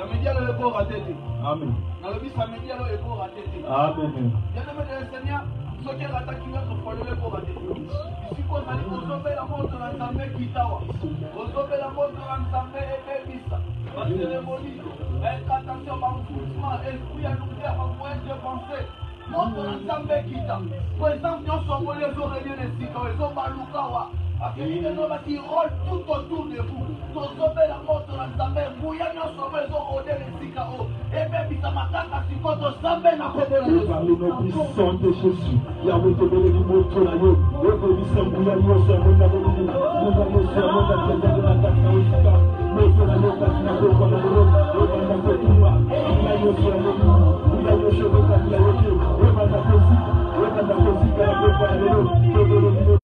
Samedi alors le corps à tête. Amen. Dans le but samedi alors le corps à tête. Amen. Bien-aimé de Seigneur, ceux qui attaquent notre foi le corps à tête. Ici qu'on a dit qu'on sauve la mort de l'ensemble qui tawa. On sauve la mort de l'ensemble et bébissa. Parce que les molis, attention par mouvement, esprit à nous faire un point de pensée. Mort de l'ensemble qui tawa. Par exemple, nous sommes les oreilles de Sika, ils sont maloukawa. Akeli que nous qui rôle tout autour de vous. Nous sauver la mort de l'ensemble. Vous y avez sauvé les oreilles de Sika. Et bébissa makaka si quand on s'en met dans le Par le nom puissant de Jésus, Yahweh te bénit du mot de la yo. Et béni Sambouya yo, Sambouya yo, nous allons serment à la tête de la tête de Sika. Nous serons le Katina de Kwanaro, et Banda Kotumba, il y a yo sur le lit, il y a yo cheveux comme la yoke, et Banda Kosika, la Kwanaro, et béni du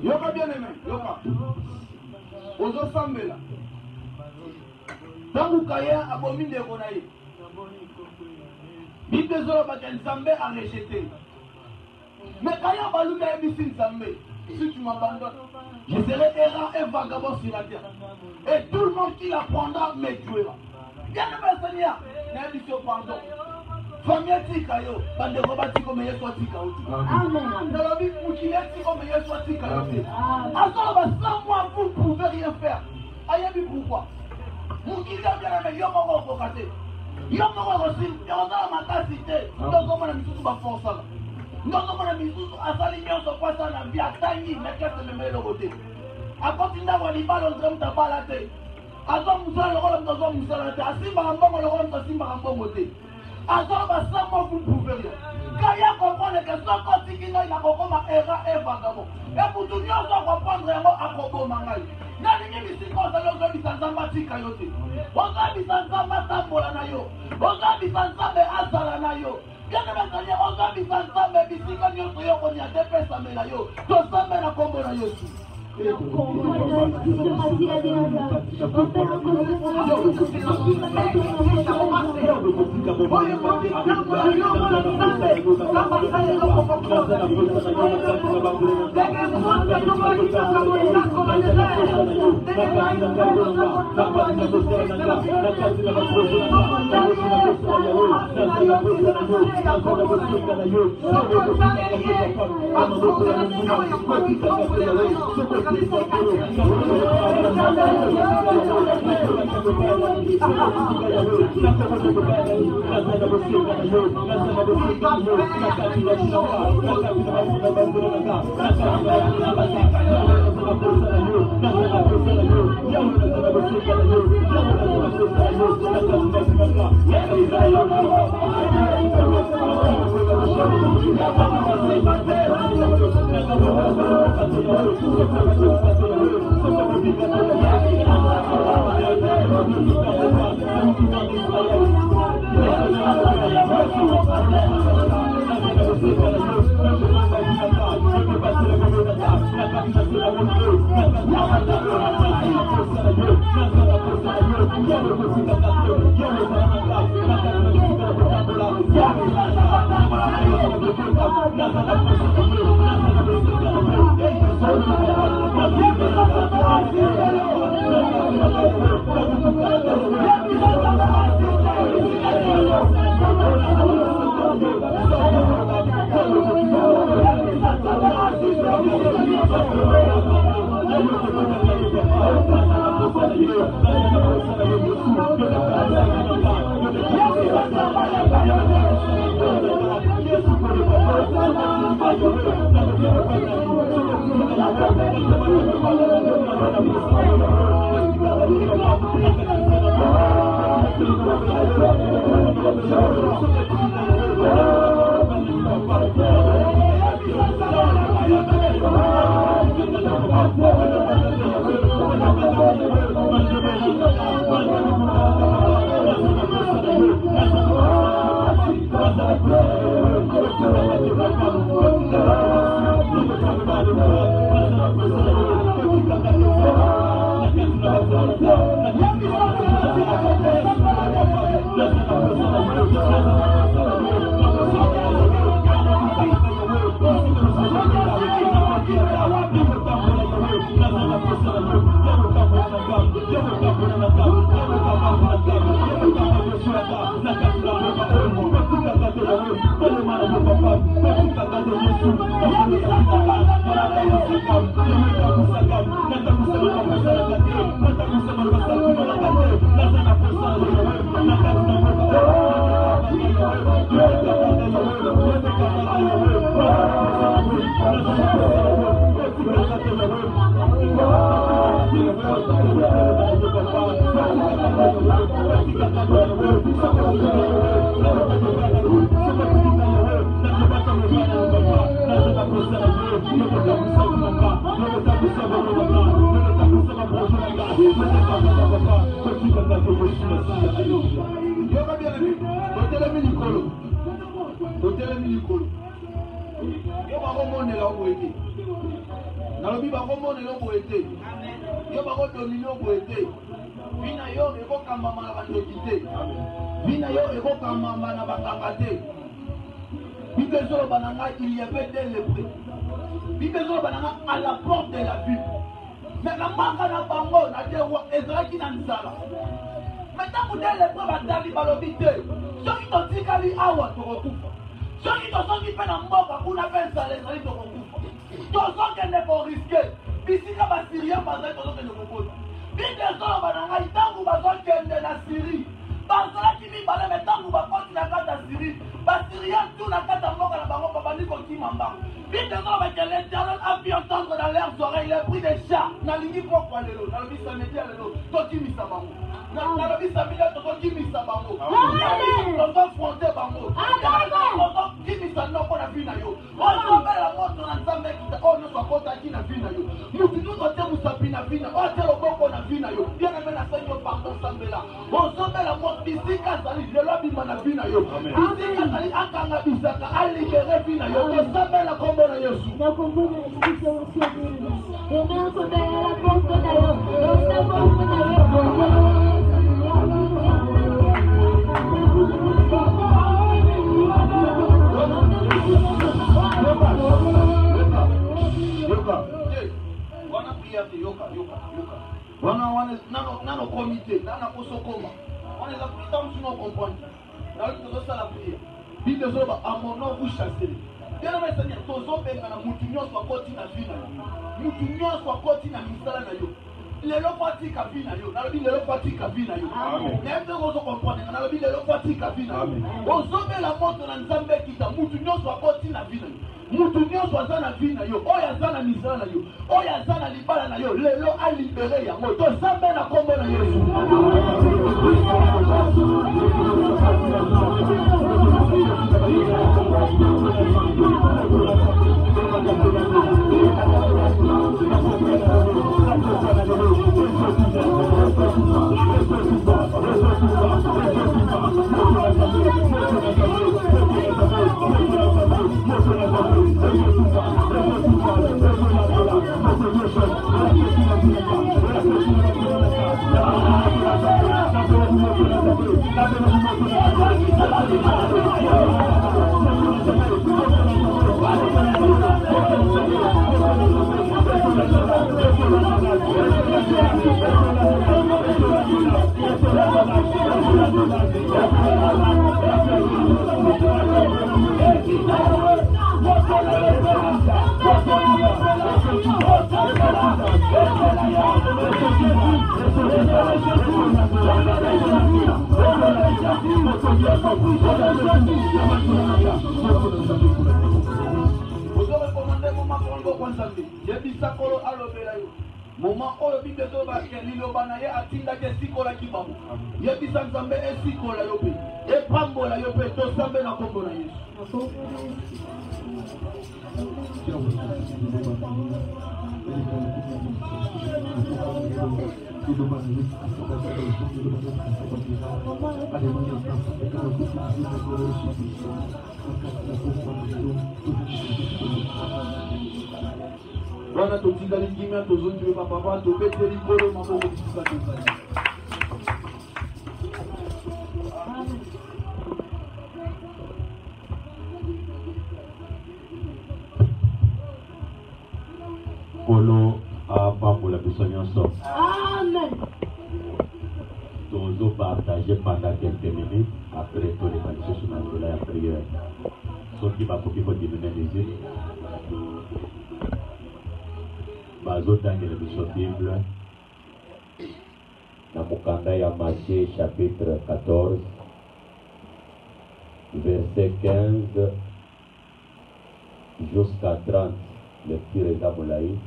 Yoka bien aimé, yoka. Ozo sambela. Tangu kaya abomi de konaye. Bible zolo baka Nzambe a rejeté. Mais kaya baluka ebisi Nzambe. Si tu m'abandonnes, je serai errant et vagabond sur la terre. Et tout le monde qui l'apprendra me tuera. Bien aimé Seigneur, n'aie pardon. Famille tika yo, bande roba tiko meye soit tika oti. Amen. Dans la vie, mukile tiko meye soit tika oti. Alors, sans moi, vous ne pouvez rien faire. Ayebi pourquoi? Mukile bien aimé, yo moko kokate. Yo moko aussi, yo na makasite. Donc comment la misusu ba force là. Donc comment la misusu asali nyonso kwa sana bi atangi mekete memelo côté. A continuer à libala on drame tabala te. Azo musala lokola mtozo musala te. Asimba mbongo lokola mtosimba mbongo te. Alors, vous ne pouvez rien. Quand il y a comprendre que ce qu'on dit qu'il y a un erreur et vagabond. Et pour tout le monde, on va prendre un mot à propos de Mangaï. Il y a des gens qui sont dans le Sanzamba Tikayote. On va dire Sanzamba Tambolanayo. On va dire Sanzamba Asalanayo. Bien aimé, on va dire Sanzamba Bissikanyo, on y a des personnes là. Tout ça, mais la combo là. Thank you. Il y avait des lépreux. À la porte de la ville. Mais la marque à la bango n'a dit Ezra qui n'a pas. Maintenant, vous avez les lépreux à Dali Balobité. Ceux qui t'ont dit qu'à lui, Awa, tu recouvres. Ceux qui t'ont dit que dans Moka, vous n'avez pas les salés, tu recouvres. Tous ceux qui n'est pas risqué. Puis si la Syrie, pas de tous ceux qui ne recouvre. Puis des gens qui ont été dans la Syrie. Parce que qui balait maintenant, vous va continuer à la Syrie. Parce que rien tout la carte en Moka, la bango, papa, ni qu'on qui m'embarque. Puis des gens que l'Éternel a pu entendre dans leurs oreilles les bruits des chats. N'a l'ini pourquoi les lots. N'a le bis à métier à l'élo. Toi qui mis ça bango. N'a le bis à métier, toi qui mis ça bango. Toi fronté bango. Toi qui mis ça non pour la vie na yo. On appelle la mort dans l'ensemble qui t'a on ne soit pas qui na vie na yo. Nous nous côté vous sapin na vie na. On t'a le bon na vie na yo. Bien aimé la Seigneur pardon semble là. On sommet la mort ici quand ça lui le lobby na vie na yo. Ici quand ça lui akanga bisaka a libérer vie na yo. On sommet la combo na Yesu. Na combo na Yesu aussi. Et nous sommes à la porte de la yo. Nous sommes à la porte de la yo. Wana prière yoka. Wana nano comité, nana poso koma. On les a pris tant que nous comprendre. Là où nous la prière. Dit des hommes à mon nom vous chassez. Bien aimé Seigneur, tous hommes na mutu nyonso akoti na vie na yo. Mutu nyonso akoti na misala na yo. Lelo fatika vie na yo. Na lobi lelo fatika vie na yo. Même de vous comprendre, na lobi lelo fatika vie na yo. Ozombe la moto na Nzambe kita mutu nyonso akoti na vie na yo. Mutu nyonso aza na vie na yo. Oyo aza na misala na yo. Oyo aza na libala na yo. Lelo a libéré yango. To Nzambe na kombo na Yesu. Vous maboko nzambe yebisa kolo alobela yo moment oyo bible tobake liloba na ye atindaki esikolaki bango yebisa nzambe esikola yo mpe epambola yo mpe tosambe na kombo na yesu wana totikali kimia tozongi bapapa tobeteli kolo maboko bisika tozali Kolo apambola biso nyonso. Amen. Tozo partager pendant quelques minutes après tout les manifestations sur la prière. Soki bakoki kodimina les yeux. Bazotangela biso Bible na mukanda ya Matthieu chapitre 14 verset 15 jusqu'à 30. Lecture ezamolayi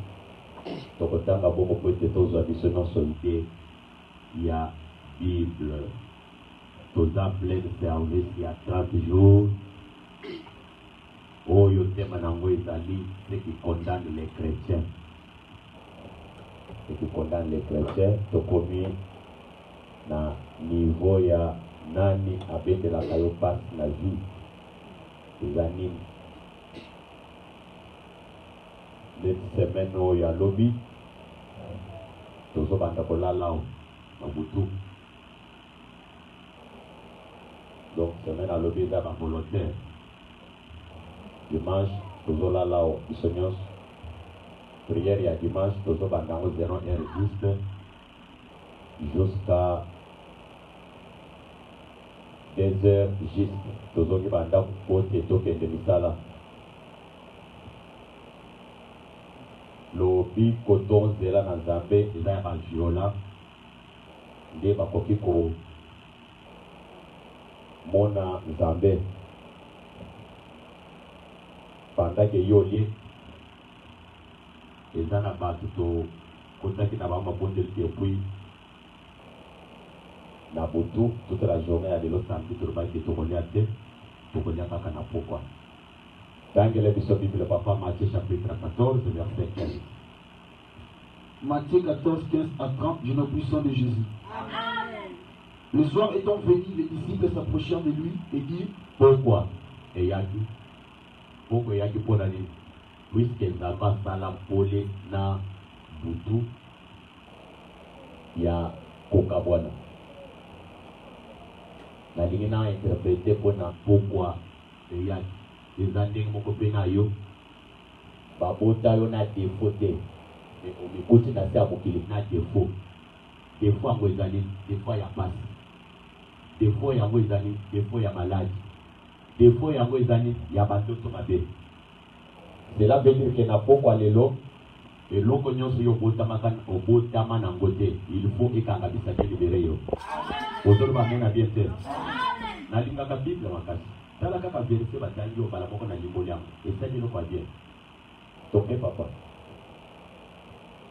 tokotanga bongo po ete tozwa biso nyonso ide ya Bible. Toza plein de service ya 30 jours oyo tema nango ezali ce qui condamne les chrétiens. Ce qui condamne les chrétiens tokomi na niveau ya nani abendelaka yo pasi na vie eza nini. Cette semaine oyo alobi tozobanda kolala na butu. Donc semaine alobi eza ba volontaire. Dimanche tozolala biso nyonso. Prière ya dimanche tozobanda ngo 0h10 jusqu'à 2h juste tozoki banda kote tokende misala. Lobi koton zela na nzambe eza ya baviola nde bakoki ko mona nzambe pandake yo lie eza na bato tokotaki na bango mabondeli depuis na butu toute la journée ya lelo samedi tolobaki tokolia te tokolia kaka na pokwa. Tangele biso Bible papa Matthieu chapitre 14 verset 15. Matthieu 14, 15 à 30, je me puissant de Jésus. Amen. Le soir étant venu, les disciples s'approchèrent de lui et dirent Pourquoi eyaki pour aller puisque nzamba sala pole na butu ya kokabwana nalingi na interpréter mpona pourquoi eyaki eza ndenge moko mpe na yo babota yo na défaut te me omikuti na se ya mokili na défaut yango ezali défaut ya pasi, défaut yango ezali défaut ya maladi, défaut yango ezali ya bandoto mabe. Cela veut dire que na pokwa lelo eloko nyonso yo obotama nango te il faut ekanga bisaka libere yo ozoloba mena bien te nalingaka Bible makasi tala kaka verset batangi yo bala moko na limboli yango esali eloko ya bien toke papa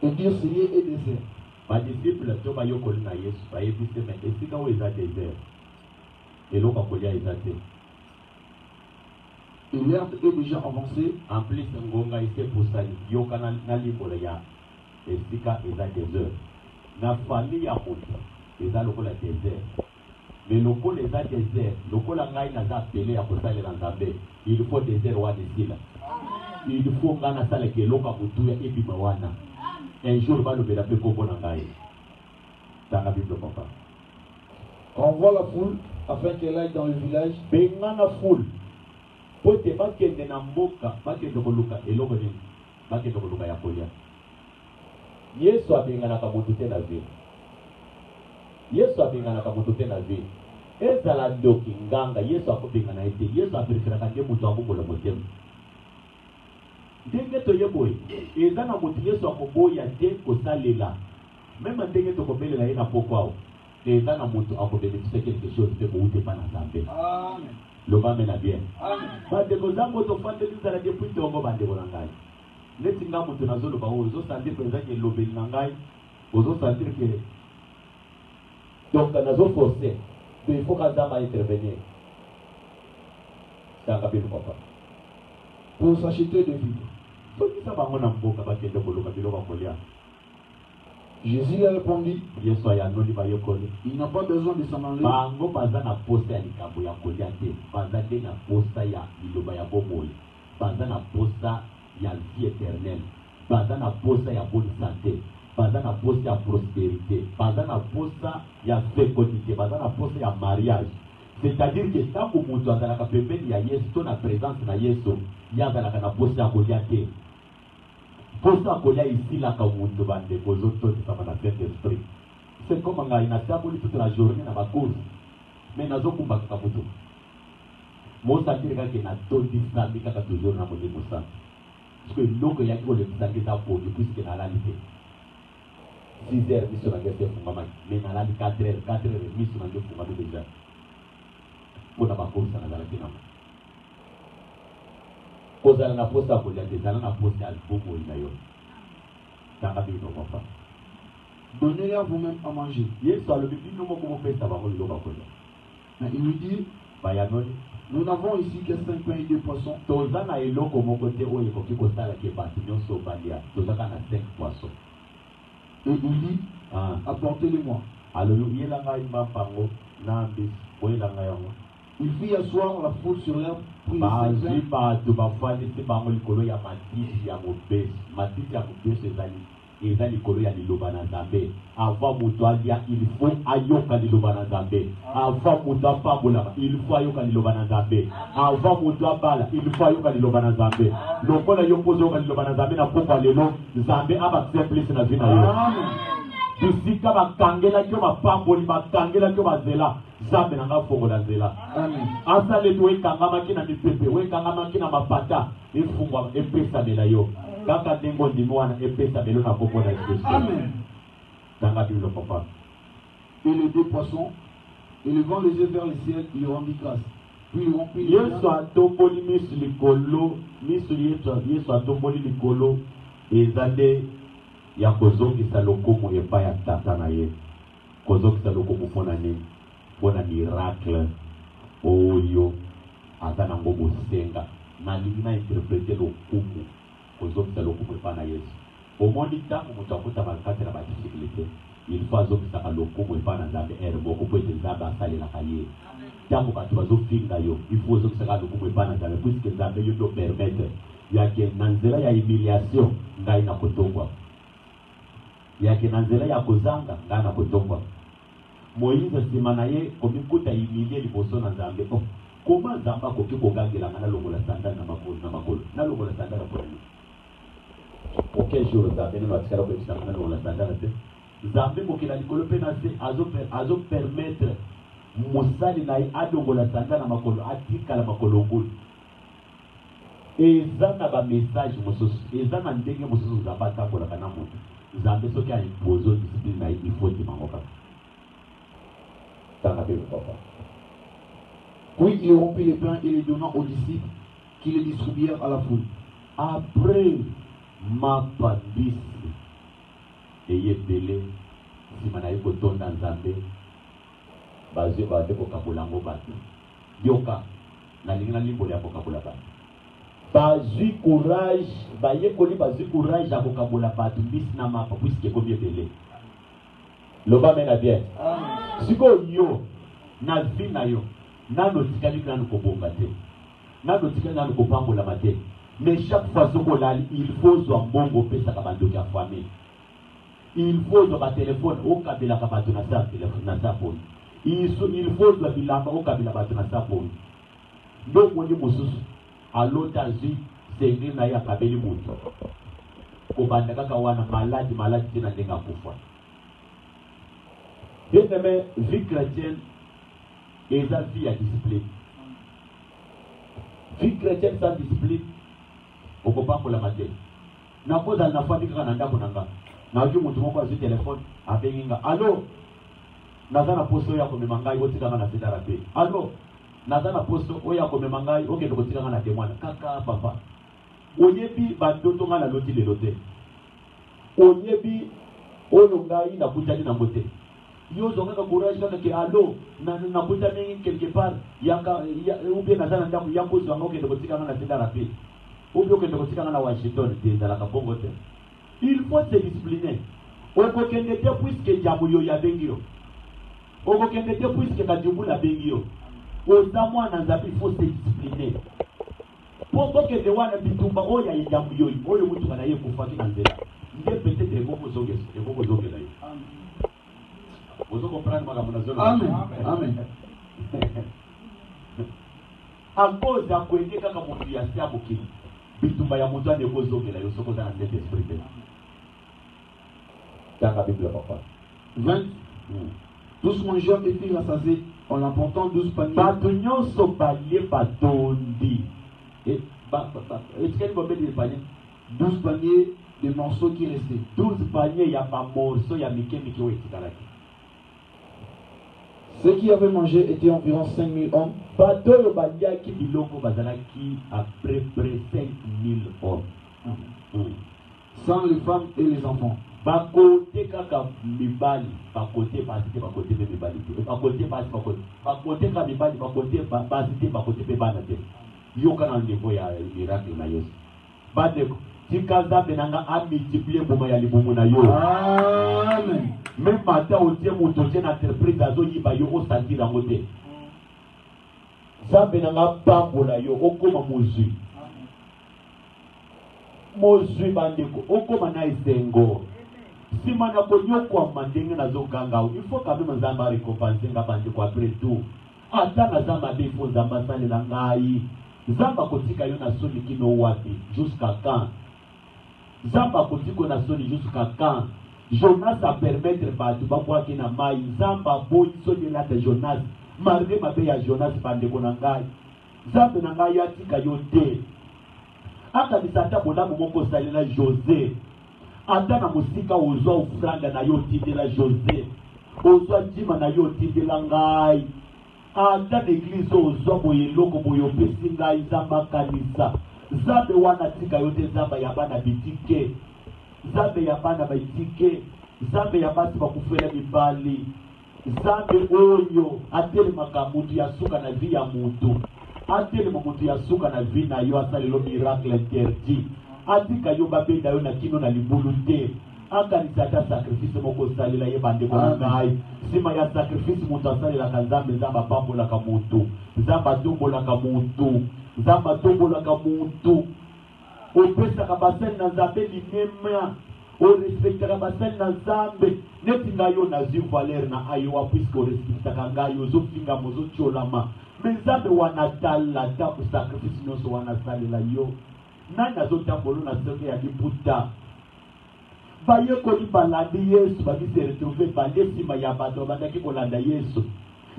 et Dieu sérieux et désert. badisciple to bayokoli na Yesu bayebise me esika oyo eza désert eloko akolia eza te. Et l'herbe est déjà avancée. En plus ngonga ise pusali yoka na limbola ya esika eza désert na famille ya moto eza lokola désert mais lokola eza désert lokola ngai naza apele ya kosalela nzambe il faut désert wana esila il faut ngai nasalaka eloko ya motuya ebima wana un jour balobela mpe kombo na ngai tanga Bible papa. Renvoie la foule afin qu'elle aille dans le village. Bengana foule pote bakende na mboka bakende koluka eloko nini bakende koluka ya kolia. Yesu abenganaka motu te na vie. Yesu abenganaka motu te na vie. Ezala ndoki nganga Yesu akobengana ete Yesu apreferaka nde motu akobola motema. Ndenge toyeboye eza na motu Yesu akoboya te kosalela même ndenge tokobelela ye na pokwa eza na motu akobénéficie quelque chose te bouute pa na Nzambe. Amen. Loba mena bien. Amen. Bandeko zango tofandeli zala depuis tongo bandeko na ngai. neti nga moto nazoloba oyo ozosentir mpenza ke elobeli na ngai ozosentir ke donc nazoforce que il faut que Nzambe intervenir tanga bino papa pour s'acheter des vivres. soki sa bango na mboka bakende koluka biloko kolia. Jésus a répondu, Yesu ayanoli bayokoli il n'a pas besoin de s'en enlever. bango baza na posa ya likambo ya kolia te, baza nde na posa ya liloba ya bomoi, baza na posa ya vie éternelle, baza na posa ya bonne santé, baza na posa ya prospérité, baza na posa ya fécondité, baza na posa ya mariage. C'est-à-dire que tango moto azalaka pembeni ya Yesu to na présence na Yesu, yazalaka na posa ya kolia te. Posa ya kolia isilaka moto bandeko ozotondisama na Saint-Esprit. C'est comme ngai nasaboli toute la journée na bakourse, mais nazokumbaka moto mosantir kaka na tondisami kaka toujours na molimo sana. Parce que eloko yaki kolekisaki eza pongi puisque nalali te 6 heures miso na ngai se efungamaki, mais nalali 4 heures miso na ngai efungami déjà mpona bakoursa nazalaki namo. Kozala na posa ya kolia te, ezala na posa ya bomoi na yo. Tanga bino papa. Donnez-les à vous-même à manger. Yesu alobi bino moko bopesa bango biloko ya kolia. Mais il lui dit, bayanoli nous n'avons ici que 5 pains et 2 poissons. toza na eloko moko te oyo ekoki kosalaki bato nyonso balia, tozaka na 5 poissons. Et il dit, apportez-les-moi. alobi yela ngai mbampango na mbisi oyela ngai yango. Il fit asseoir la foule sur l'herbe, prit les 5 bazwi pains. bato bafandisi bango likolo ya matiti ya mobesi. Matiti ya mobesi eza likolo ya liloba na Nzambe. Avant moto alia, il faut ayoka liloba na Nzambe. Avant moto apambolama, il faut ayoka liloba na Nzambe. Avant moto abala, il faut ayoka liloba na Nzambe. Lokola yo pozoka liloba na Nzambe na pokwa lelo, Nzambe abasimplisi na vie na yo. Bisika bakangelaki yo bapamboli, bakangelaki yo bazela, Nzambe na nga fongola nzela. Asaleli oyekangamaki na mipepe, oyekangamaki na mapata, efungwa epesamela yo. Kaka ndenge ndimi wana epesamela na kombo na Yesu. Amen. Tanga bilo papa. Et les 2 poissons, et levant les yeux vers le ciel, il rendit grâce. Puis il rompit les Yesu pains. atomboli miso likolo, miso Yesu atomboli likolo, eza nde ya kozongisa lokumu epai ya tata na ye. Kozongisa lokumu mpona nini? Mpona miracle oyo aza nango bosenga. Nalingi na interprete lokumu kozongisa lokumu epai na Yesu. Omoni ntango moto akutama kati na badifikulté, il faut azongisaka lokumu epai na Nzambe ere moko mpo ete Nzambe asalelaka ye. Ntango bato bazofinga yo, il faut ozongisaka lokumu epai na Nzambe puisque Nzambe yo to permettre yake na nzela ya humiliation ngai na kotongwa, yake na nzela ya kozanga ngai na kotongwa. Moïse nsima na ye komikuta humilie liboso na Nzambe. Koma Nzambe akoki kogangelanga nalongola sandale na makolo, nalongola sandale mpona ye. Aucun jour Nzambe nano atikala koyebisanga nalongola sandale te. Nzambe mokela likolo mpe na se azopermettre mosali na ye alongola sandale na makolo, atikala makolo ngulu. Eza na bamessage mosusu, eza na ndenge mosusu Nzambe atambolaka na moto. Nzambe soki aimpose discipline na ye, il faut dimango kaka. Tanga bino papa. Puis il rompit les pains et les donnant aux disciples, qui les distribuèrent à la foule. Après mapambisi eyebele nsima na ye kotonda Nzambe, bazwi bade kokabola yango bato. Yoka nalingi na limboli ya kokabola bato. Bazwi courage, bayekoli bazwi courage ya kokabola bato mbisi na mapa puisque ekomi ebele. Loba mena bien. Sikoyo yo na vie na yo nano tikali nano kobonga te, nano tikali nano kopambolama te. Mais chaque fois que il faut zwa mbongo pesaka bandoki ya famille, il faut zwa batelefone okabelaka bato na sa telefone na sa poni, il faut zwa bilamba okabela bato na sa poni. Ndo moni mosusu alota zwi sengeli na ye akabeli moto kobanda kaka wana maladi te na ndenge akufa. Bien-aimé, vie chrétienne eza vie ya discipline. Vie chrétienne sans discipline okopambolama te. Nakozala nafandi kaka na ndako na nga, nayoki motu moko azwi telefone abengi nga, alo naza na poso oyo akomema ngai otikanga na sedara pe, alo naza na poso oyo akomema ngai okende kotikanga na temwana. Kaka papa oyebi bandoto nga na loti lelo te oyebi oyo ngai nakutani na mote yo zongaka courage kaka ke alo nakutani quelque part ou bien naza na ndako ya mposo yango okende kotikanga na tenda rapi ou bien okende kotikanga na Washington te ezalaka bongo te. Il faut se discipliner. Okokende te puisque diabo yo ya bengi yo okokende te puisque kajubu la bengi yo oza mwana nzambe. Il faut se discipliner po kokende wana bitumba oyo ya diabo yo oyo mutu kana ye kufaki na nzela nde peut-être ekozongela yo. Ozo comprendre makambo na zolo. Amen. Amen. Akoze akwende kaka mutu ya sia mokili bitumba ya mutu ane ekozongela yo soko za na cet esprit te. Tanga Bible papa. 20. Tous mangeurs et filles rassasiés en l'emportant 12 paniers. Bato nyonso balie batondi. Est-ce qu'elle va mettre des paniers? 12 paniers de morceaux qui restaient. 12 paniers ya ba morceaux ya mike wekikalaki. Ceux qui avaient mangé étaient environ 5000 hommes. Bato yo baliaki biloko bazalaki à près 5000 hommes. Sans les femmes et les enfants. Bakote kaka mibali, bakote basite, bakote pe mibali te. Bakote basi, bakote ka mibali, bakote basite, bakote pe bana te. Yo kana niveau ya miracle na Yesu. Badeko, tikaza benanga a multiplier boma ya libumu na yo. Amen. Même matin au tie muto tie na entreprise azo yiba yo o santira ngote. Zambe nanga pambola yo okoma mozwi. Mozwi bandeko okoma na esengo. Sima na konyokwa mandenge na zokanga il faut quand même nzamba récompenser nga bandeko après tout. Ata na zamba defo nzamba salela ngai. Zamba kotika yo na soni kino wapi jusqu'à quand? Zamba kotiko na soni jusqu'à quand? Jonas a permettre batu bakwaki na mai. Zamba boyi soni la de Jonas. Marde mabe ya Jonas bandeko na ngai. Zambe na ngai atika yo te. Aka bisata bolamu moko salela José. Ata na musika ozwa ofranga na yo tindela José. Ozwa jima na yo tindela ngai. Ata l'église ozwa boye loko boye opesi ngai zamba kanisa. Zambe wana tika yo te zamba ya bana bitike. Zambe ya bana bitike. Zambe ya basi bakufela mibali. Zambe oyo atele makamutu ya suka na vi ya mutu. Atele mamutu ya suka na vi na yo asalelo miracle interdit. Atika yo babenda yo na kino na libulu te. Akanisa ata sacrifice moko salela ye bandeko na ngai. Sima ya sacrifice mutu asalela ka Nzambe zamba pambola ka mutu. Zamba tombola ka mutu. Zamba tombola ka mutu. Opesa ka basel na Nzambe limema. O respectera basel na Nzambe. Neti nga yo na zi valeur na ayo puisque o respectaka nga yo zo finga mozo cholama. Mais Nzambe wana tala ta ku sacrifice nyonso wana salela yo. Nani azotambolo na soke ya liputa. Baye koli balandi Yesu bakisi retrouve bande sima ya bato bandaki kolanda Yesu.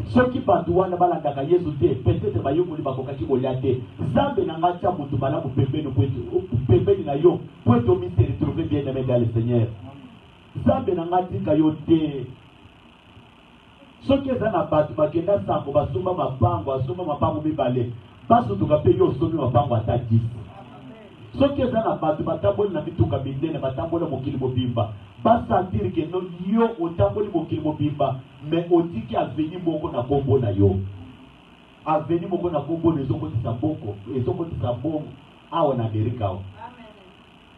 Soki bato wana balandaka Yesu te peut-être baye koli bakokaki kolia te. Zambe na ngacha mutu malamu pembeni na yo pweto mi se retrouve bien aimé dans le Seigneur. Zambe na ngatika yo te. Soki eza na bato bakenda sango basomba mapango mibale. Baso tukape yo somi mapango ata 10. Soki eza na bato batamboli na mituka mindene batambola mokili mobimba basentir ke no yo otamboli mokili mobimba mais otiki aveni moko na kombo na yo aveni moko na kombo na ezokotisa mboko ezokotisa mbongo awa na Amerika awa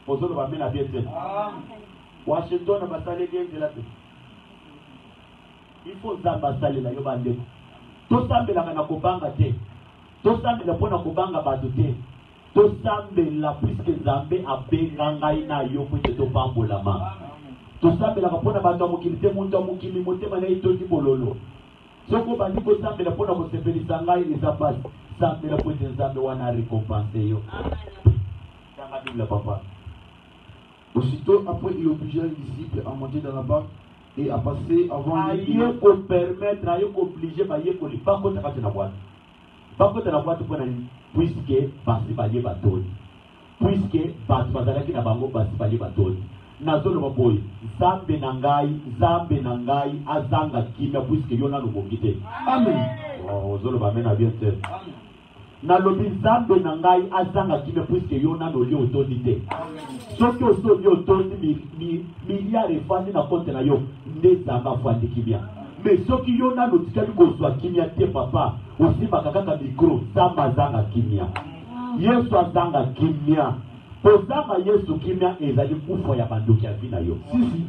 ozoloba mena bien te Washington basaleli enzela te il faut Nzambe asalela yo bandeko tosambelaka na kobanga te tosambela mpo na kobanga bato te tosambela puisque Nzambe abenga ngai na yo po ete topambolama tosambelaka mpo na bato ya mokili te muntu ya mokili motema na ye tondi bololo soko bandi kosambela mpo na kosepelisa ngai eza pasi sambela po ete Nzambe wana arécompense yo tanga Bible papa. Aussitôt après, il obligea les disciples à monter dans la barque et à passer avant lui. Aye ko permettre aye ko obliger ba ye ko li pas ko takati na boîte. Pas ko na boîte pour na puisque basi ba ye batoni. Puisque basi bazalaki na bango basi ba ye batoni. Nazolo maboy Zambe na ngai azanga kimia puisque yona lobongite. Amen. Oh zolo ba mena bien te. na lobi nzambe na ngai azanga kimia puisque yo nano li otondi te soki osoli otondi miliard efandi na konte na yo nde nzambe afandi kimia mais soki yo nano tikali kozwa kimia te papa osimbaka kaka mikro nzambe azanga kimia yesu azanga kimia kozanga yesu kimia ezali kufa ya bandoki ya vi na yo sisi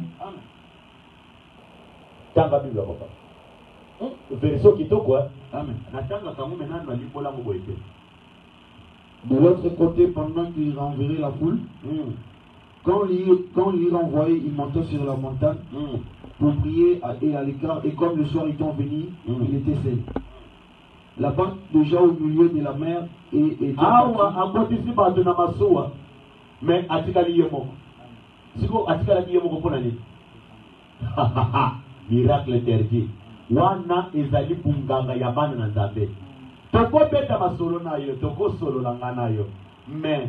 tanga biblia papa verso kitoko amen natanga kango menano alibola mo ete. De l'autre côté, pendant qu'il renverrait la foule, quand il renvoyait, il montait sur la montagne pour prier et à l'écart. Et comme le soir étant venu, il était seul. La barque déjà au milieu de la mer et mais atikali yemo. Siko atikali yemo ko nani? Miracle interdit. Wana ezali bunganga ya bana na Nzambe. Toko beta masolo na yo, toko solo na ngana yo. Mais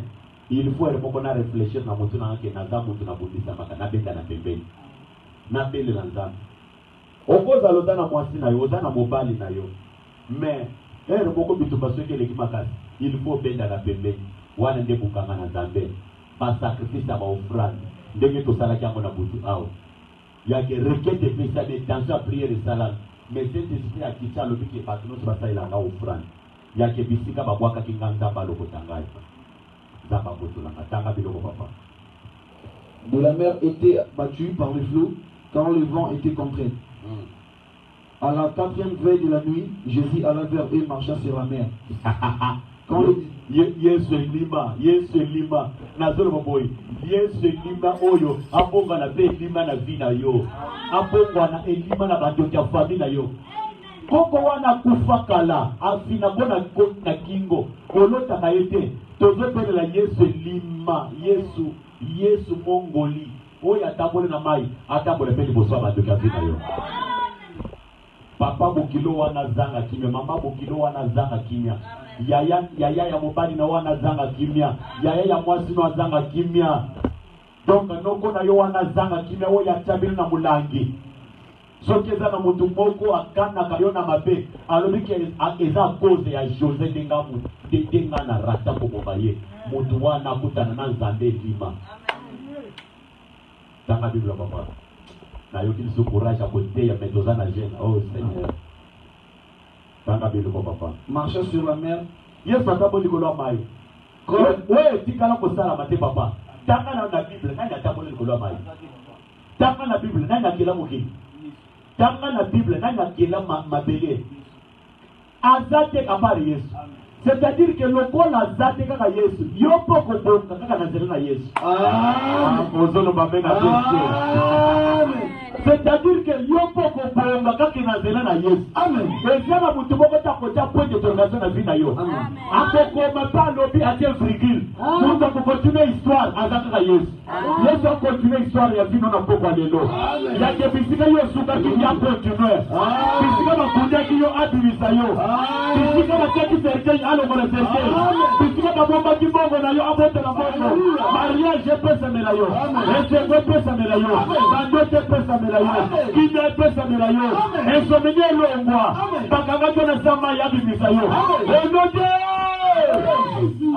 il faut repokona réfléchir na mutu na ke na za mutu na bundisa maka na benda na pembeni. Na pele na Nzambe. Okoza lota na mwasi na yo, oza na mobali na yo. Mais repoko bitu basoke leki makasi. Il faut benda na pembeni. Wana nde bunganga na Nzambe. Ba sacrifice ba offrande. Ndenge to sala kyango na butu awo. Yake requête de ça des dans prière et salam. Mais cet esprit a quitté le but qui est parti nous sur ça il a nga offrande. Yake bisika ba bwaka kinganga baloko tangai. Zamba kotulanga tanga biloko papa. De la mer était battue par les flots quand le vent était contraint. À la 4e veille de la nuit, Jésus alla vers eux et marcha sur la mer. Quand Yesu lima nazolo boboy Yesu lima oyo abonga na pe lima na vina yo abonga na elima na bandoki ya famille na yo koko wana kufa kala afina bona na kingo kolota ka ete tozo pelela Yesu lima Yesu mongoli oyo atabole na mai atabole pe liboso bandoki ya vina yo papa bokilo wana zanga kimia mama bokilo wana zanga kimia yaya ya mobali na wana zanga kimia yaya ya mwasi na zanga kimia donc noko na yo wana zanga kimia wo ya tabili na mulangi soki eza na mutu moko akana kayo na mabe alobi ke eza cause ya José denga na rata ko bobaye mutu wana kutana na Nzambe lima tanga biblia papa na yo qu'il se courage à côté ya metoza na jeune oh Seigneur tanga biblia papa marcha sur la mer. Yesu ataboli kolo mai wewe tikala ko sala mate papa tanga na Bible nani ataboli kolo mai tanga na Bible nani akila mukini tanga na Bible nani akila mabele azate kapari Yesu. C'est-à-dire que le corps a zaté kaka Yesu. Yo poko bonga kaka nazeli na Yesu. C'est-à-dire que yo poko bonga kaka nazeli na Yesu. Amen. Et ça va vous toboko ta kota point de interrogation na vie na yo. Amen. Akoko pas lobby à tel virgule. Nous va continuer histoire azaka ka Yesu. Yesu va continuer histoire ya vie na poko lelo. Ya ke bisika yo suka ki ya continuer. Bisika makunda ki yo adibisa yo. Bisika makeki certain alors on a fait bisika babomba ki bongo na yo abote na bongo. Mariage pesa mela yo. Ese pesa mela yo. Bandote pesa mela yo. Kine pesa mela yo. Eso menye longwa. Bakanga tona sama ya bibisa yo. Onote.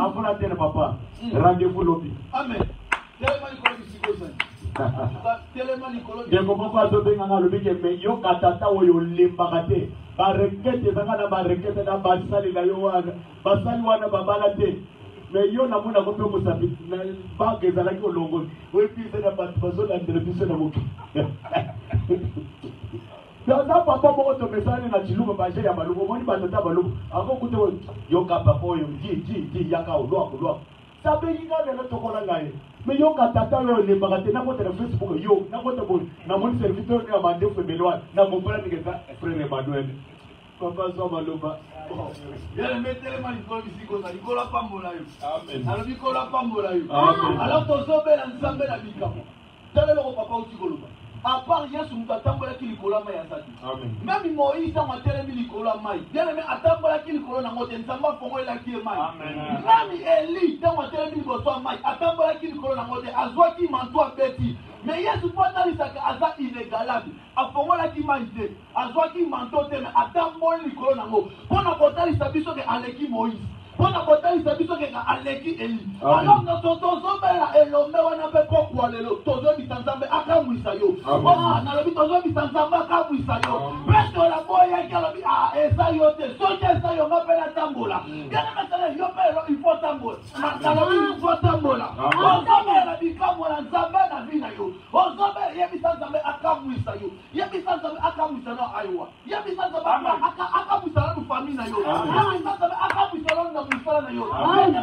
Afuna tena papa. Rendez-vous lobby. Amen. Tellement il bisiko ça. Tellement il de comment pas de benga na lobby ke me yo katata oyo lembakate. Barekete zanga barekete na basali la yo wana. Basali wana babala te. Mais yo na mona ko pe musabi na bage za la ki olongo. We pise na bazo na ndrebise na moki. Dans papa moko to mesane na chiluba baje ya balugo moni batata balugo. Ako kute yo kapa oyo ji yaka olwa. Sabe yinga le to kola ngai. Mais yo katata yo le bagate na ko te Facebook yo na ko te bo na moni serviteur ni amande femelwa na mokola ni keza frère Emmanuel. Papa so maloba. Yele metele mali ko bisiko na ikola pambola yo. Amen. Alors ikola pambola yo. Amen. Alors to zobela nzambe na bikamo. Tele lo papa utikoloba. À part Yesu mutatambola kilikola mai asati. Amen. Même Moïse a matele milikola mai. Bien mais atambola kilikola na ngote nzamba fongo ela ki mai. Amen. Même Eli ta matele milikola mai atambola kilikola na ngote azwa ki mantoa beti. Mais Yesu pata lisaka aza inégalable. Afongola ki mai te. Azwa ki manto te mais atambola likolo na ngo. Pona kotali sabiso ke aleki Moïse. Pour la bataille, c'est biso que aleki eli. Alors dans ton zomela elombe wana pe pokwa lelo. Tozo bisanzambe akamwisa yo. Ah na lobi tozo bisanzambe akamwisa yo. Presto la boya ki lobi ah esa yo te. Sote esa yo ngapela tambola. Kana masala yo pelo il faut tambola. Makala il faut tambola. Ozomela bikamola nzambe na vina yo. Ozomela yebisanzambe akamwisa yo. Yebisanzambe akamwisa no aywa. Yebisanzambe akamwisa no famille na yo. Yebisanzambe akamwisa no musala na yo.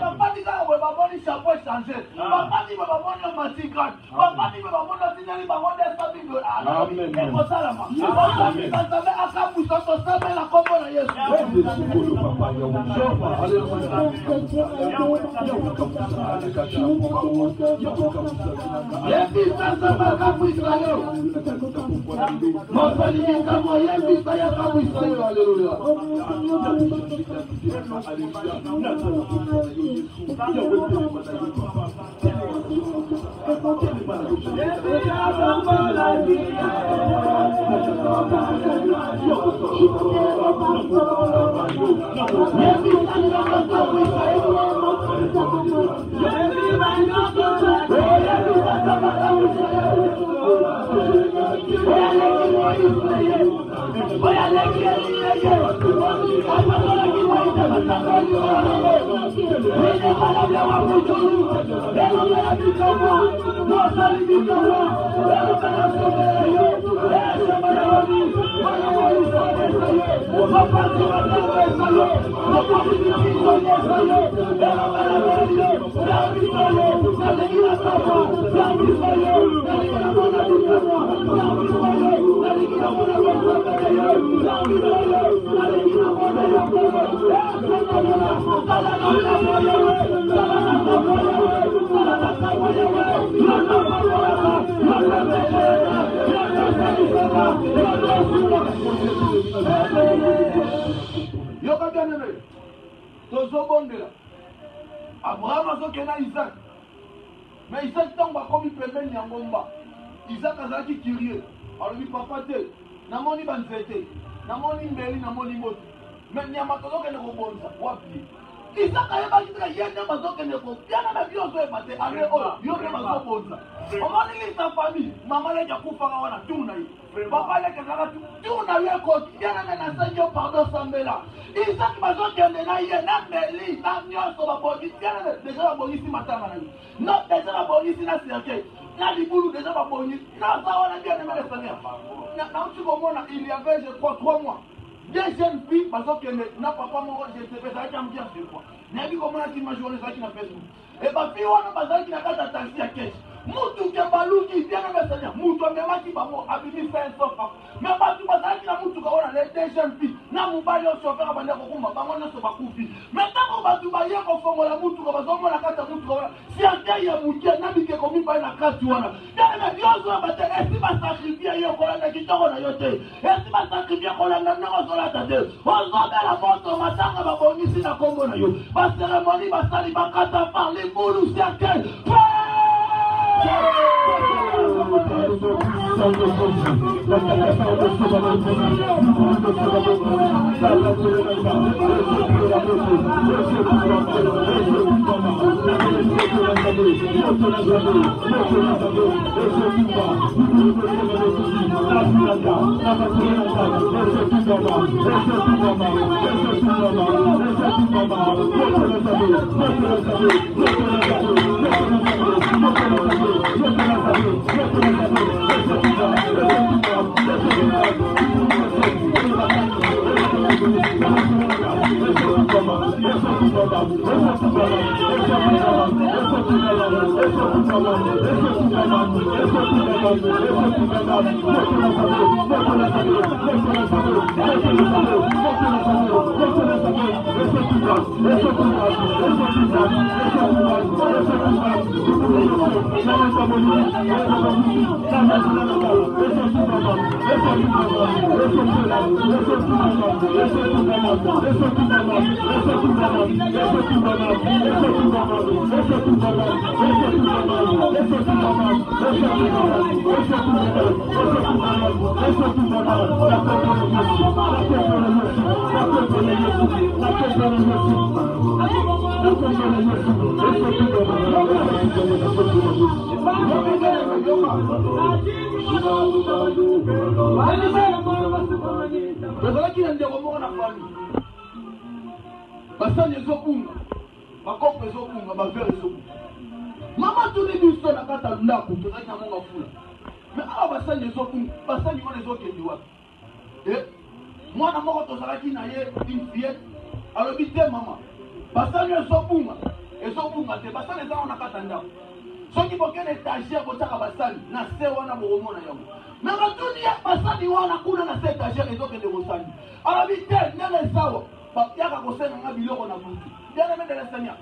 Bapati ka we baboni chapeau changer. Bapati we baboni matikran. Bapati we baboni tinali baboni something go. Amen. Eko salama. Yebisanzambe akamwisa to sabe la kombo na Yesu. Yebisanzambe akamwisa yo. Mosali kama yebisanzambe akamwisa yo. Hallelujah. Yoka bien-aimé, tozobondela. Abraham azokena Isaac. Mais Isaac tombe comme il pembeni ya ngomba. Isaac azalaki curieux. Alobi papa te, namoni banzete, namoni mbeli, namoni moto. Mais nyama tozokende kobonza, wapi? Isaac ayebaki te ye nyama tozokende kobiana na bio zoyebate, ale oyo, yo mpe bazobonza. Omoni lisa famille, mama leki akufaka wana tuna ye. Papa leki azalaka tuna ye koti, yana na sengi yo pardon sambela. Isaac bazokende na ye, na mbeli, na nyonso babongisi, yana deja babongisi matanga na ye. Non, deja babongisi na cercueil. Na libulu déjà babongisi. Na ça wana bien aimé le Seigneur. Na uti komona il y avait je crois 3 mois. Deux jeunes filles bazokende na papa moko je te pesa acha mkia de quoi. Na bi komona ki majone zaki na Facebook. E ba fi wana bazaki na kata taxi ya cash. Mutu ke baluki bien aimé Seigneur. Mutu amemaki bamo abimi 500 francs. Mais batu bazaki na mutu ka wana les deux jeunes filles. Na mobile yo chauffeur abanda ko kumba bango na so bakufi. Maintenant ko batu ba ye ko fongola mutu ko bazomona kata mutu ko wana. Si ante ya mutu na bike ko mi ba na kati wana. Bien aimé Dieu zo ba te esi ba sacrifier yo ko la kitoko na yo te. Esi ba sacrifier ko la na ko so la tate. Ozobela moto matanga babongisi na kombo na yo. Ba cérémonie ba sali ba kata parler molu siakel. Amen. tozalaki na ndeko moko na famille basani ezobunga bakopo ezobunga bavere ezobunga mama tuni biso na kati ya ndako tozalaki na monga fula mais awa basani ezobunga basani wana ezokende wapi mwana moko tozalaki na ye une fillette alobi te mama basani ezobunga te basani eza wana kati ya ndako soki bokende étagère botaka basani na se wana bokomona yango me batuni ye basani wana kuna na se étagère ezokende kosani alobi te ndenge ezawa yaka kosenganga biloko na butu bien aimé de l'eseigneur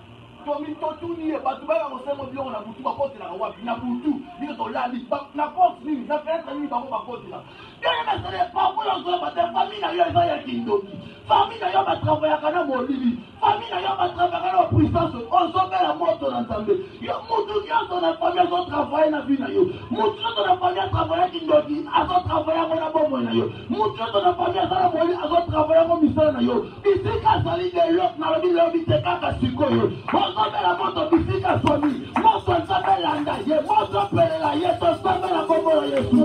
totuni ye bato bayaka kosenga biloko na butu bakotelaka wapi na butu bino tolali na porte nini na fenêtre nini bango bakotelaka bien aimé seigneur bakola ozoyeba te famille na yo eza ya kindoki famille na yo batravaillaka na molili famille na yo batravaillaka na puissance ozobela moto na nzambe yo mutu nyonso na famille azotravaille na vie na yo mutu nyonso na famille atravaille kindoki azotravaille yango na bomoi na yo mutu nyonso na famille aza na molili azotravaille yango misala na yo bisika azali lelo nalobi lelobi te kaka sikoyo ozobela moto bisika somi moto nzambelanda ye moto pelela ye tosambela kombo na yesu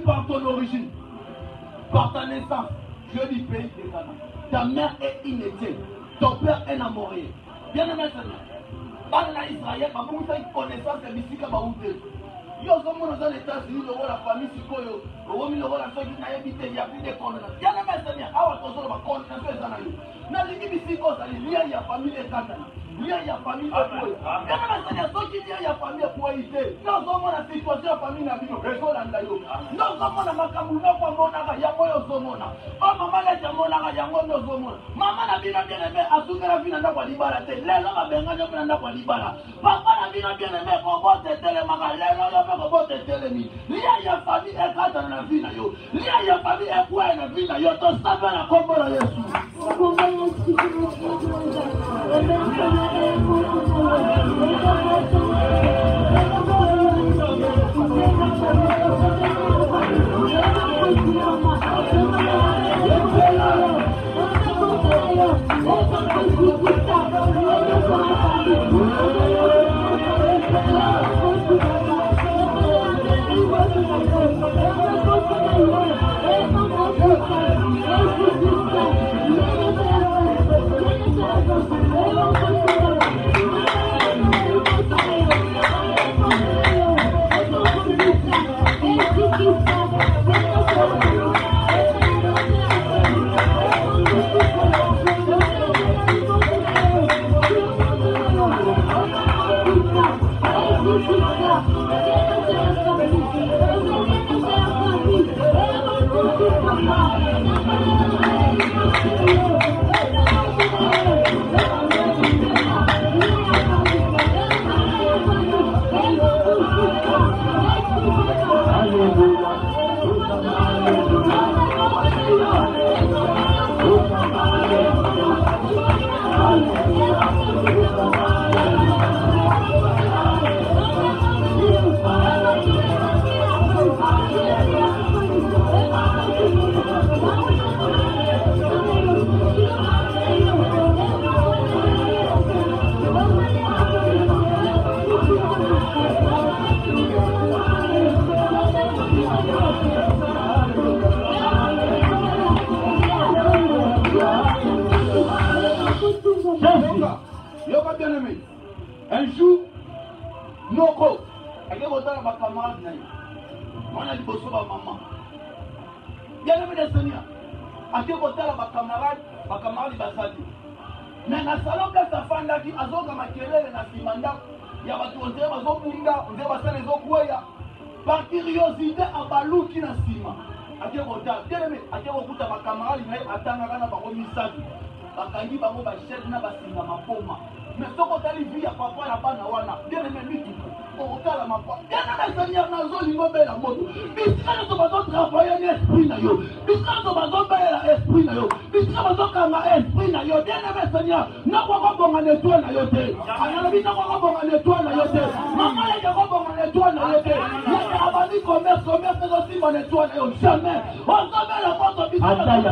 Par ton origine, par ta naissance, Dieu du pays de Canaan. Ta mère est inédienne, ton père est namoré. Bien aimé Seigneur, dans Israël, ma mère a une connaissance de Bissika Baoudé. Yo sommes dans les États-Unis, la famille Sikoyo, la famille Naïbité, il y a plus de condamnations. Bien aimé Seigneur, awa tozo ba condamnation ezana yo. Na liki bisiko zali liya ya famille Ekatana. Liya ya famille Ekoyo. Bien aimé Seigneur, soki liya ya famille Ekoyite. Yo sommes na situation ya famille na bino, ezolanda yo. Yo sommes na makambu na kwa monaka yango yo zomona. O mama la jamonaka yango no zomona. Mama na bino bien aimé asukera bina na kwa libala te. Lelo ba benga nyo bina na kwa libala. Papa na bino bien aimé ko bote tele maka lelo yo ko bote tele ni. Liya ya famille Ekatana na bina yo. Liya ya famille Ekoyo na bina yo to saba na kombo la Yesu. kotala ba camarade na ye. Mwana liboso ba maman. Bien aimé des Seigneurs. Ake kotala ba camarade basadi. Mais na salon place afandaki azoga makelele na simanda ya bato onzere bazobunda onzere basala ezokweya par curiosité abaluki na nsima ake kotala bien aimé ake kokuta ba camarade na ye atangaka na bango misato bakangi bango bashete na basinga mapoma. Mais ce qu'on t'a dit à papa n'a pas nawana, bien aimé mituku, au cas la mapa. Bien aimé Seigneur, n'a pas l'immobile la moto. Bisca ne va pas travailler l'esprit na yo. Bisca ne va pas faire l'esprit na yo. Bisca ne va pas faire l'esprit na yo. Bien aimé Seigneur, n'a pas bon en étoile na yo te. Alors n'a pas bon en étoile na yo te. Maman n'a pas bon en étoile na yo te. N'a pas dit commerce c'est aussi mon étoile na yo. Jamais. On s'en met la moto bisca ne va pas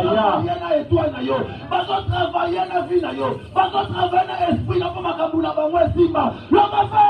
faire étoile na yo. Pas de travailler na vie na yo. Pas de travailler na esprit na makabula bangwe simba loma fe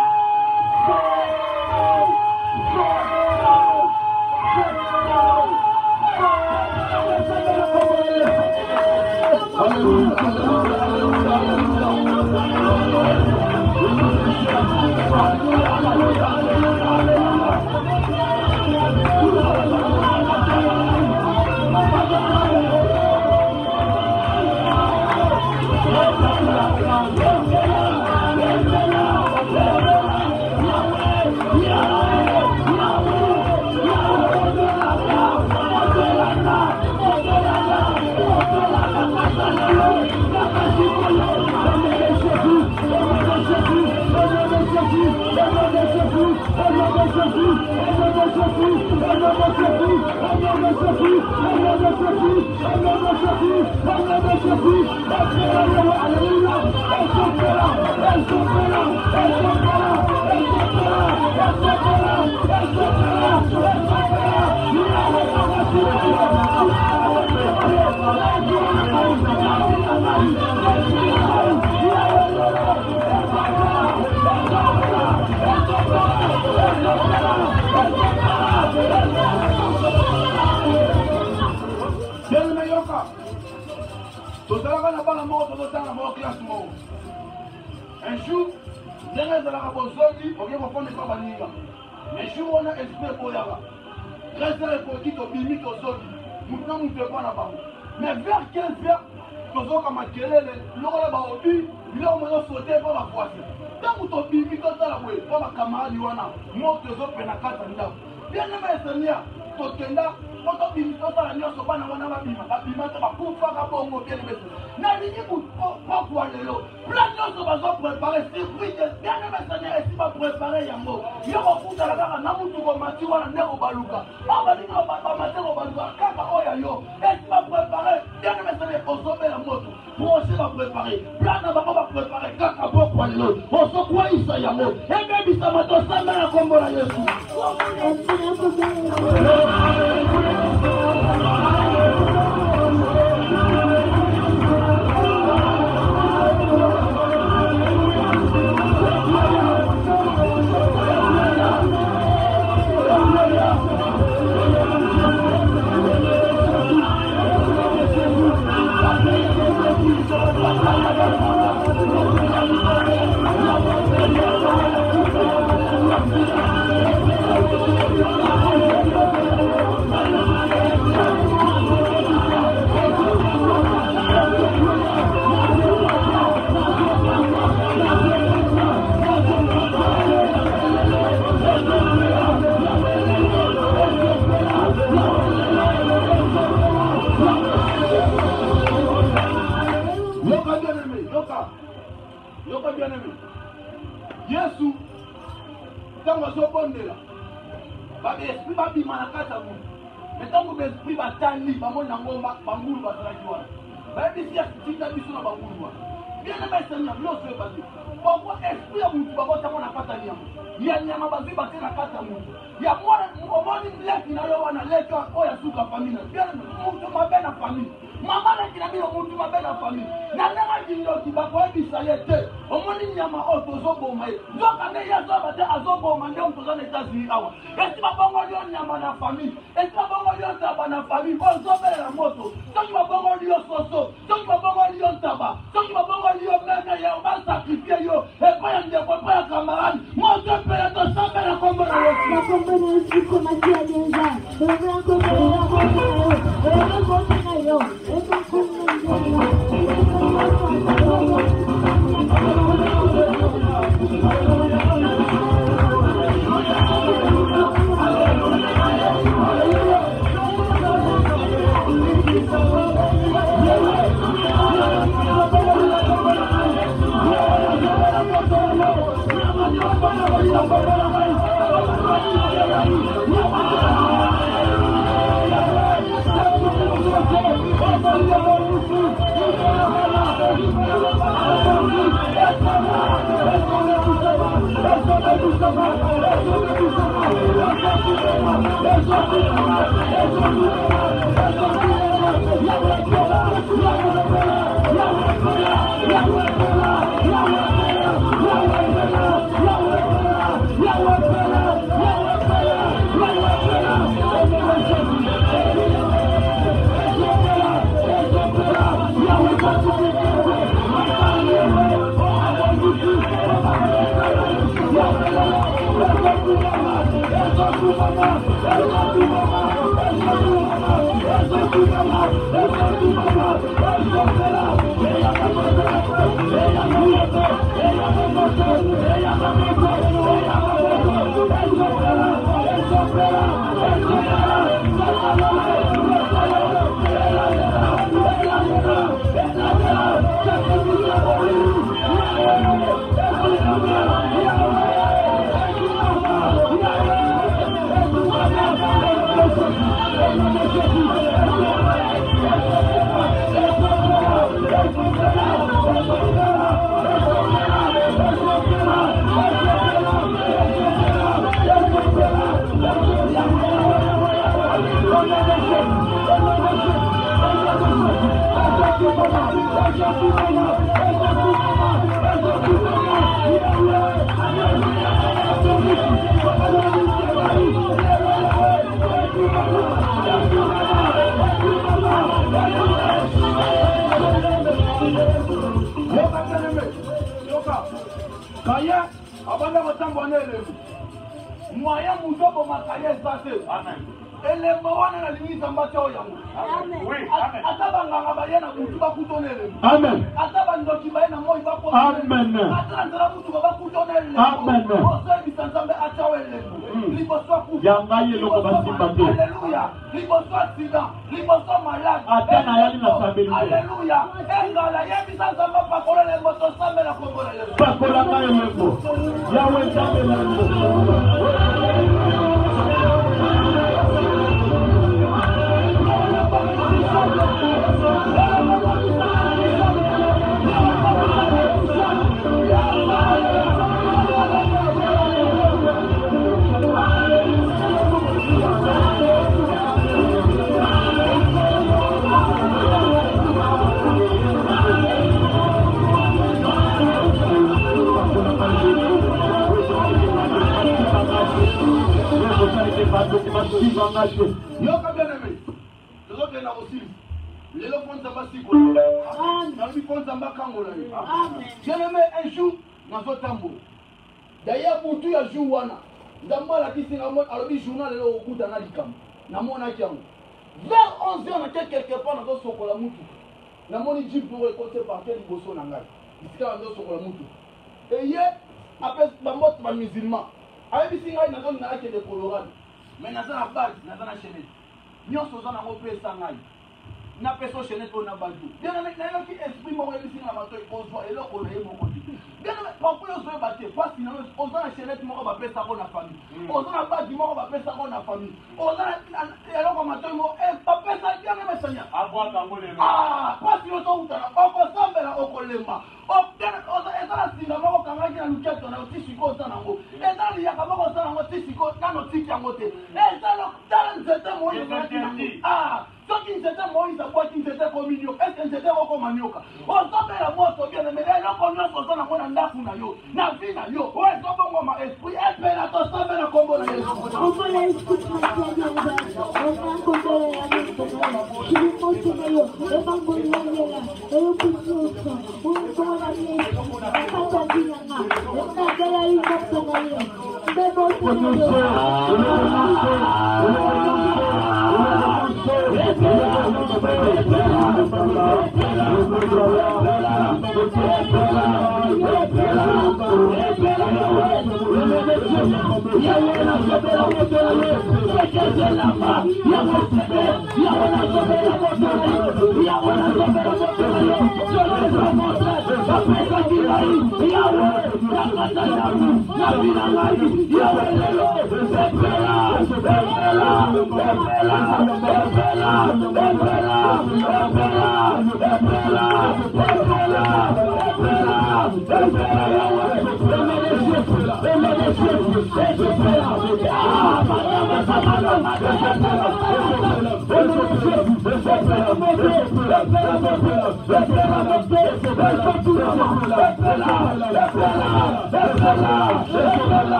un jour, derrière la rabozoli, on vient reprendre les babaniga. Un jour, on a esprit pour yara. Reste les petits au bimi au zoli. Maintenant, nous ne pouvons pas là-bas. Mais vers 15 heures, nous avons comme un kelele, nous avons un obi, nous avons sauté pour la poisse. Tant que tu as bimi, tu as la bouée, pour ma camarade, moi, tu as fait la carte à l'île. Bien aimé, Seigneur, tu as Oto bimi tota la nyoso bana wana babima to bakufa ka bongo bien aimé. Na lini ku kwa lelo. Plan nyoso bazo préparer surprise bien aimé Seigneur esi ba préparer yango. Yo ko kuta la kaka na mutu ko mati wana ndeko baluka. Baba ninga ba mati ko baluka kaka oya yo. Esi ba préparer bien aimé Seigneur ozobe la moto. Pour aussi ba préparer. Plan na ba préparer kaka bo kwa lelo. Oso kwa isa yango. Ebe bisa mato sama na kombo la Yesu. Yesu tango azobondela babe esprit babima na kata mu mais tango be esprit batali bamona ngomba bangulu bazalaki wana bayebisi yakitika biso na bangulu wana bien aimé Seigneur nyonso ebasi pourquoi esprit ya mutu babotango na kata nyama ya nyama bazwi bate na kata mutu ya mwana omoni leki na yo wana leka oyo asuka famille bien mutu mabe na famille mama leki na bino mutu mabe na famille na ndenge kindoki bakoyebisa ye te omoni nyama oyo tozoboma ye nzoka nde ye azoba te azoboma nde toza na Etats-Unis awa esi babongoli yo nyama na famille esi babongoli yo ntaba na famille ozobelela moto soki babongoli yo soso soki babongoli yo ntaba soki babongoli yo meme ye basakrifie yo epai ya ndeko epai ya kamarade moto epele tosambela kombo na Kaya, abanda matambone elevu. Mwaya muzobo makaye zate. Amen. Elembo wana na limisa mbate oyangu. Amen. Oui, amen. Atabanga ngabayena mutu bakutonele. Amen. Atabanga kibayena moyi bako. Amen. Atandra mutu bakutonele. Amen. Ose bisanzambe atawele. Liboswa ku. Yangaye loko basimbate. Hallelujah. Liboswa sida, liboswa malade. Atana yani na sabeli. Hallelujah. Engala yebi sanzamba pakola le moto sambe na kongola le. Pakola ngaye lembo. Yawe sambe lembo. Yoka bien-aimé, les autres là aussi. Les autres font ça basico. Amen. Font ça bakangola. Amen. Bien-aimé, un jour dans ce tambour. D'ailleurs pour tout ya jour wana. Ndamba la kisinga mo alobi journal le okuta na likam. Na mona kiango. Vers 11h na quelque part dans sokola mutu. Na moni jeep pour côté parquet liboso na ngai. Isika ndo sokola mutu. Et hier après bamot ba musulman. Avec bisinga na zone na de Colorado. Mais na zona base, na zona chenette. Nyonso zona mo pesa ngai. Na peso chenette on a badu. Bien na yo ki esprit mo bisinga na mato kozwa eloko na yemo ko. Bien na papa yo zo batte, parce que on zona chenette mo ba pesa ko na famille. On zona base mo ba pesa ko na famille. On zona eloko mato mo pa pesa bien na mesanya. Abwa kango le. Ah, parce que yo to utana, ko sambela okolemba. O bien o ezala singa mo kanga ki na luketo na tisiko sana ngo. Ezali ya kabako sana ngo tisiko kano tiki yango te. Ezalo tala nzete mo yi. Ah, soki nzete mo yi sa kwa ki nzete kominyo. Est-ce que nzete ko manioka? O sambela moto bien mais là ko nyoso sana ngo na ndaku na yo. Na vi na yo. O ezobo ngo ma esprit epela to sambela kombo na Yesu. Kombo na Yesu Kristo ya Yesu. O kombo ya Yesu. Kili moto na yo. E bango na yo. E kusuka. O kombo na Yesu. Kata dinanga. E na gala yi moto na yo.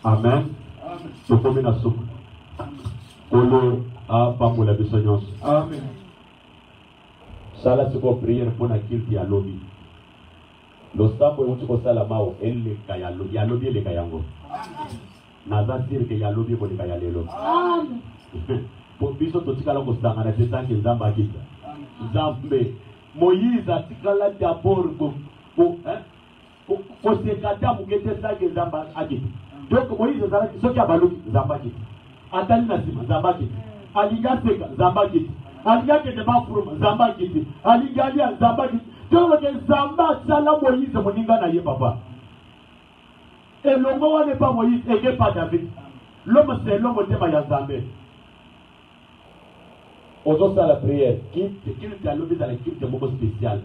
Amen. Sokomi na soko. Kolo a pamola bisonyos. Amen. Sala siko prière pour la kilti ya lobi. Lo sambo uchi ko sala mao elle kaya lobi ya lobi le kaya ngo. Naza dire que ya lobi ko le kaya lelo. Amen. Pour biso to tikala ko sangana te tanki nzamba kita. Nzambe Moïse atikala d'abord ko se kata mukete sanki nzamba akita. Donc Moïse azalaki soki abaluki nzamba kiti. Atali na sima nzamba kiti. Alinga seka nzamba kiti. Alinga kete bafuruma nzamba kiti. Alinga alia nzamba kiti. Donc nzamba tsala Moïse moninga na ye papa. Et l'homme n'est pas Moïse et pas David. L'homme c'est l'homme tema ya Nzambe. Ozo sala prière. Quitte à l'homme dans l'équipe de moko spécial.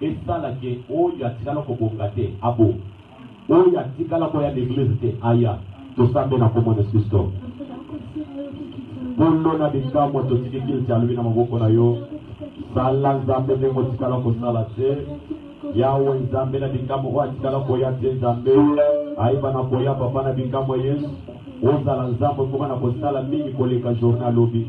Et ça là que oh ya tikala ko bongate abo. Oh ya tikala ko ya l'église te aya. To sambe na komo na Kristo. Bono na bikamo to tikikil chalubi na maboko na yo. Sala Nzambe ne mo tikala ko sala te. Yawe Nzambe na bikamo wa tikala ko ya te Nzambe. Aiba na ko ya papa na bikamo Yesu. Oza la Nzambe ko na ko sala mingi koleka journal lobi.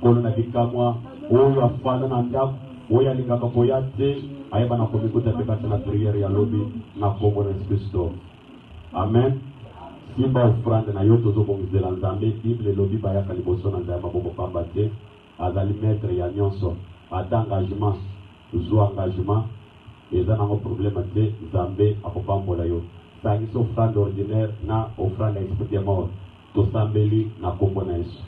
Kono na bikamo oyo afana na ndako. Oya lingaka ko ya te. Aiba na ko mikuta pe na prière ya lobi na komo na Kristo. Amen. Simba offrande na yo tozo bongizela Nzambe Bible lobi bayaka liboso na Nzambe maboko pamba te azali maître ya nyonso ata engagement zo engagement eza nango problème te Nzambe akopambola yo sangisa offrande ordinaire na offrande expert ya mort tosambeli na kombo na Yesu.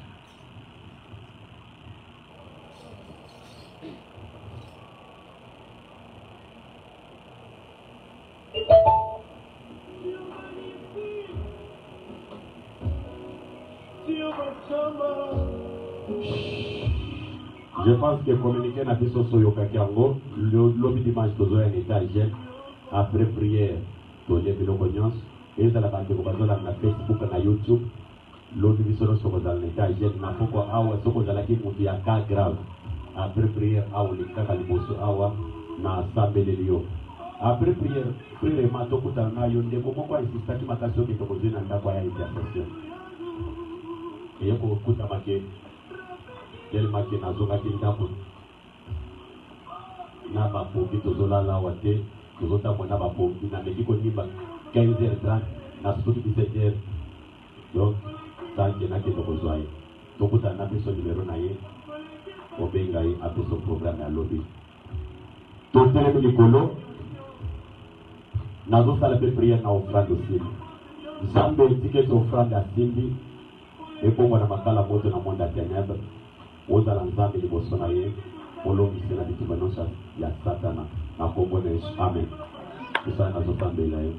Je pense que communiquer na biso soyo kakiango lobi dimanche tozo en étage après prière to lebi loko nyons ezala ka ndeko bazola na Facebook na YouTube lobi biso no soko za en étage na poko awa soko za laki mutu ya cas grave après prière awa likaka liboso awa na sabelelio après prière ma to kuta na yo ndeko moko insistaki makasio ke to kozina ndako ya intercession et ko kuta make tellement que nazokaki ndako na bapombi tozolala awa te tozotambo na bapombi nameki konimba 15h30 na soki 17h donc tanke nakende kozwa ye tokutana na biso nimero na ye obenga ye apeso programme ya lobi totelemi likolo nazosala mpe priere na offrande osimbi Nzambe etiki ete offrande asimbi ekongwa na makala moto na monde ya ténèbre ozala Nzambe liboso na ye olongisi na bitumba nyonso ya Satana na kombo na Yesu. Amen. Tosala nazosambela ye.